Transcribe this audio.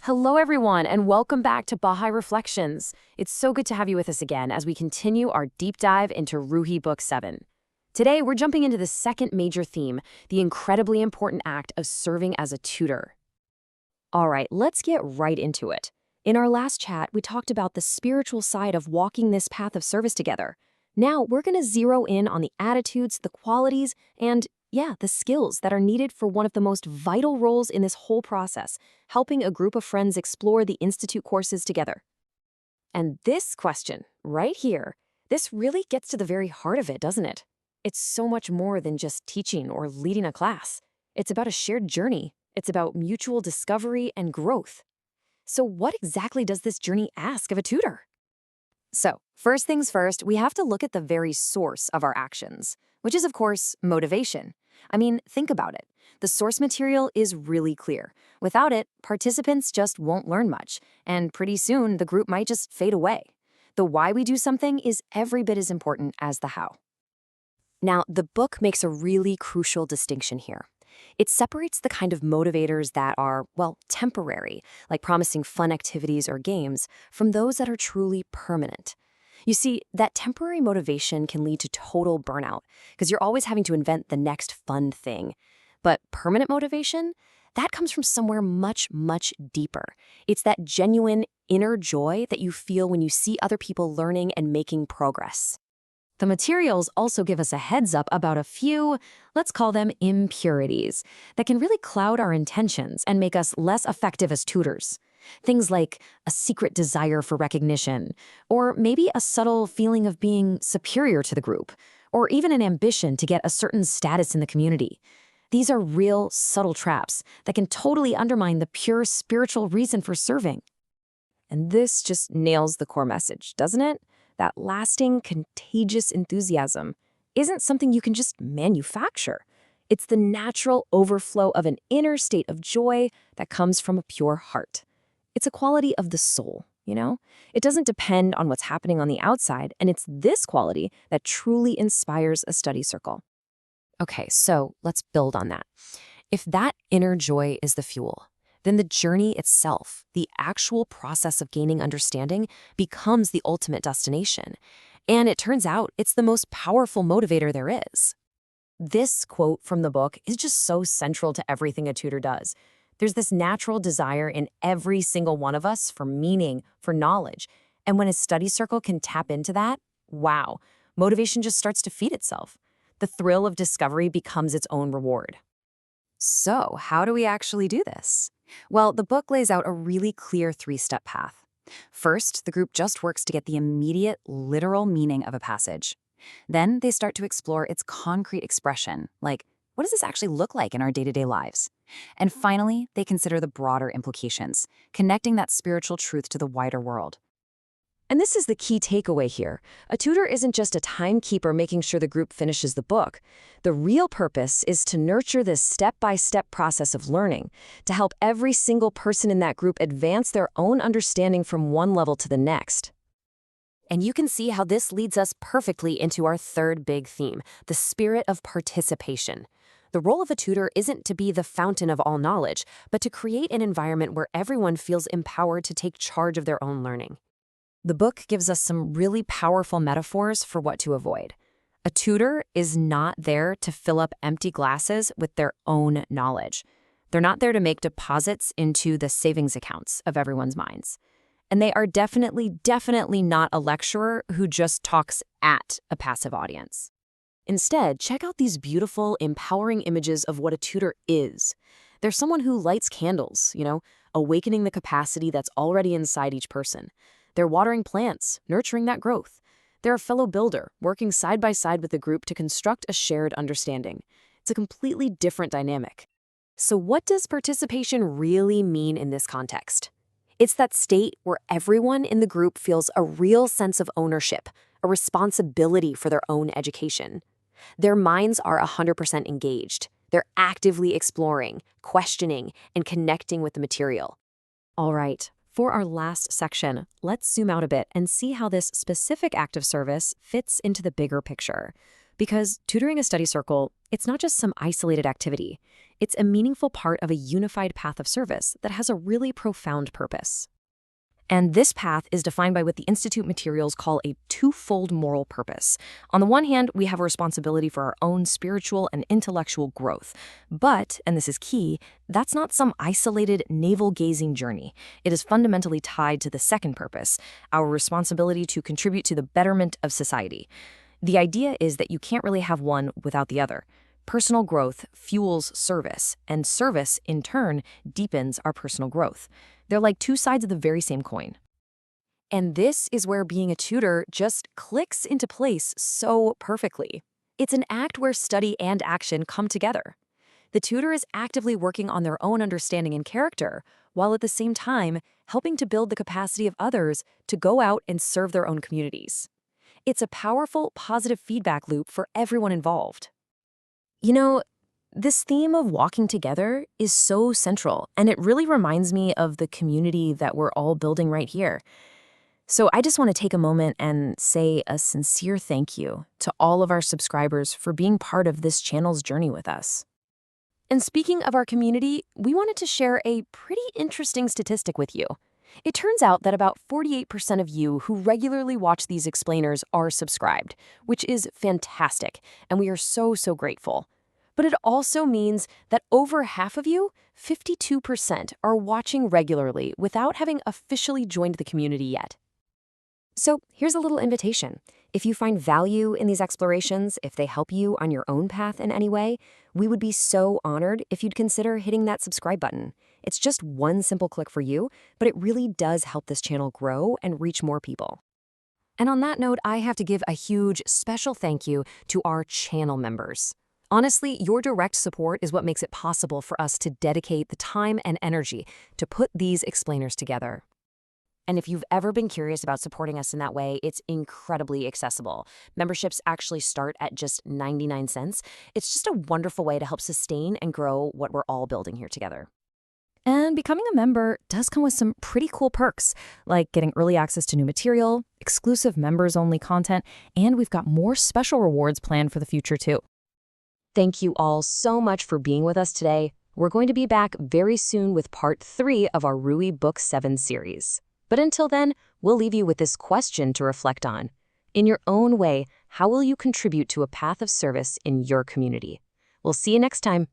Hello, everyone, and welcome back to Baha'i Reflections. It's so good to have you with us again as we continue our deep dive into Ruhi Book 7. Today, we're jumping into the second major theme, the incredibly important act of serving as a tutor. All right, let's get right into it. In our last chat, we talked about the spiritual side of walking this path of service together. Now, we're going to zero in on the attitudes, the qualities, and the skills that are needed for one of the most vital roles in this whole process, helping a group of friends explore the Institute courses together. And this question, right here, this really gets to the very heart of it, doesn't it? It's so much more than just teaching or leading a class. It's about a shared journey. It's about mutual discovery and growth. So what exactly does this journey ask of a tutor? So, first things first, we have to look at the very source of our actions, which is, of course, motivation. I mean, think about it. The source material is really clear. Without it, participants just won't learn much, and pretty soon the group might just fade away. The why we do something is every bit as important as the how. Now, the book makes a really crucial distinction here. It separates the kind of motivators that are, temporary, like promising fun activities or games, from those that are truly permanent. You see, that temporary motivation can lead to total burnout, because you're always having to invent the next fun thing. But permanent motivation, that comes from somewhere much, much deeper. It's that genuine inner joy that you feel when you see other people learning and making progress. The materials also give us a heads up about a few, let's call them impurities, that can really cloud our intentions and make us less effective as tutors. Things like a secret desire for recognition, or maybe a subtle feeling of being superior to the group, or even an ambition to get a certain status in the community. These are real, subtle traps that can totally undermine the pure spiritual reason for serving. And this just nails the core message, doesn't it? That lasting, contagious enthusiasm isn't something you can just manufacture. It's the natural overflow of an inner state of joy that comes from a pure heart. It's a quality of the soul, It doesn't depend on what's happening on the outside, and it's this quality that truly inspires a study circle. Okay, so let's build on that. If that inner joy is the fuel, then the journey itself, the actual process of gaining understanding, becomes the ultimate destination. And it turns out it's the most powerful motivator there is. This quote from the book is just so central to everything a tutor does. There's this natural desire in every single one of us for meaning, for knowledge. And when a study circle can tap into that, wow, motivation just starts to feed itself. The thrill of discovery becomes its own reward. So, how do we actually do this? Well, the book lays out a really clear three-step path. First, the group just works to get the immediate, literal meaning of a passage. Then they start to explore its concrete expression, like, what does this actually look like in our day-to-day lives? And finally, they consider the broader implications, connecting that spiritual truth to the wider world. And this is the key takeaway here. A tutor isn't just a timekeeper making sure the group finishes the book. The real purpose is to nurture this step-by-step process of learning, to help every single person in that group advance their own understanding from one level to the next. And you can see how this leads us perfectly into our third big theme, the spirit of participation. The role of a tutor isn't to be the fountain of all knowledge, but to create an environment where everyone feels empowered to take charge of their own learning. The book gives us some really powerful metaphors for what to avoid. A tutor is not there to fill up empty glasses with their own knowledge. They're not there to make deposits into the savings accounts of everyone's minds. And they are definitely not a lecturer who just talks at a passive audience. Instead, check out these beautiful, empowering images of what a tutor is. They're someone who lights candles, awakening the capacity that's already inside each person. They're watering plants, nurturing that growth. They're a fellow builder, working side by side with the group to construct a shared understanding. It's a completely different dynamic. So what does participation really mean in this context? It's that state where everyone in the group feels a real sense of ownership, a responsibility for their own education. Their minds are 100% engaged. They're actively exploring, questioning, and connecting with the material. All right. For our last section, let's zoom out a bit and see how this specific act of service fits into the bigger picture. Because tutoring a study circle, it's not just some isolated activity. It's a meaningful part of a unified path of service that has a really profound purpose. And this path is defined by what the Institute materials call a twofold moral purpose. On the one hand, we have a responsibility for our own spiritual and intellectual growth. But, and this is key, that's not some isolated navel-gazing journey. It is fundamentally tied to the second purpose, our responsibility to contribute to the betterment of society. The idea is that you can't really have one without the other. Personal growth fuels service, and service, in turn, deepens our personal growth. They're like two sides of the very same coin. And this is where being a tutor just clicks into place so perfectly. It's an act where study and action come together. The tutor is actively working on their own understanding and character, while at the same time helping to build the capacity of others to go out and serve their own communities. It's a powerful, positive feedback loop for everyone involved. You know, this theme of walking together is so central, and it really reminds me of the community that we're all building right here. So I just want to take a moment and say a sincere thank you to all of our subscribers for being part of this channel's journey with us. And speaking of our community, we wanted to share a pretty interesting statistic with you. It turns out that about 48% of you who regularly watch these explainers are subscribed, which is fantastic, and we are so grateful. But it also means that over half of you, 52%, are watching regularly without having officially joined the community yet. So here's a little invitation. If you find value in these explorations, if they help you on your own path in any way, we would be so honored if you'd consider hitting that subscribe button. It's just one simple click for you, but it really does help this channel grow and reach more people. And on that note, I have to give a huge special thank you to our channel members. Honestly, your direct support is what makes it possible for us to dedicate the time and energy to put these explainers together. And if you've ever been curious about supporting us in that way, it's incredibly accessible. Memberships actually start at just 99 cents. It's just a wonderful way to help sustain and grow what we're all building here together. And becoming a member does come with some pretty cool perks, like getting early access to new material, exclusive members-only content, and we've got more special rewards planned for the future too. Thank you all so much for being with us today. We're going to be back very soon with part 3 of our Ruhi Book 7 series. But until then, we'll leave you with this question to reflect on. In your own way, how will you contribute to a path of service in your community? We'll see you next time.